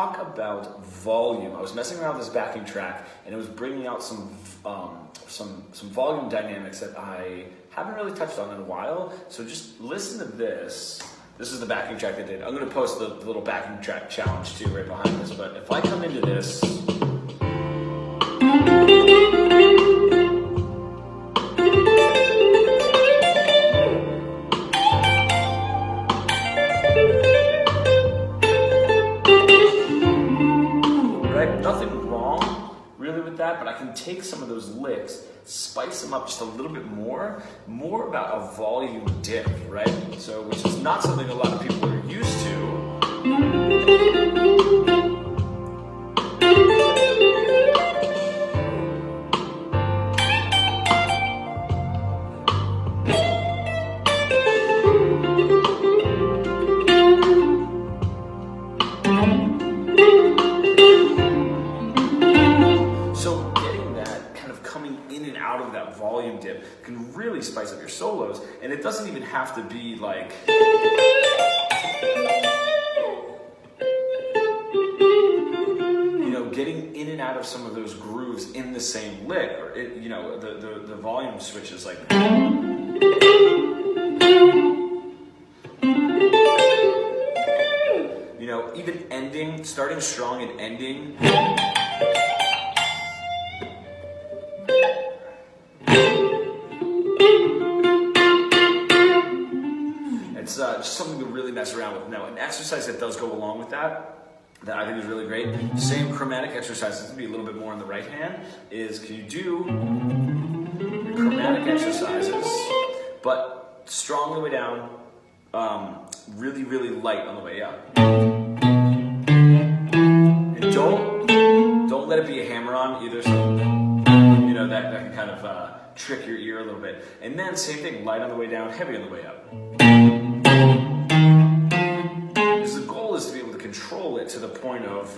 Talk about volume. I was messing around with this backing track, and it was bringing out some volume dynamics that I haven't really touched on in a while. So just listen to this. This is the backing track I did. I'm going to post the little backing track challenge too right behind this. But if I come into this. Nothing wrong really with that, but I can take some of those licks, spice them up just a little bit more about a volume dip, right? So, which is not something a lot of people are used to. So getting that kind of coming in and out of that volume dip can really spice up your solos, and it doesn't even have to be like, getting in and out of some of those grooves in the same lick, or the volume switches like, even ending, starting strong and ending. It's just something to really mess around with. Now, an exercise that does go along with that I think is really great, same chromatic exercises, to be a little bit more on the right hand, is can you do your chromatic exercises, but strong on the way down, really, really light on the way up. And don't let it be a hammer-on either, so that can kind of trick your ear a little bit. And then same thing, light on the way down, heavy on the way up. Because the goal is to be able to control it to the point of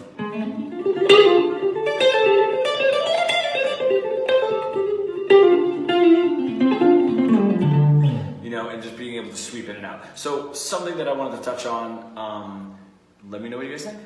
and just being able to sweep in and out. So something that I wanted to touch on, let me know what you guys think.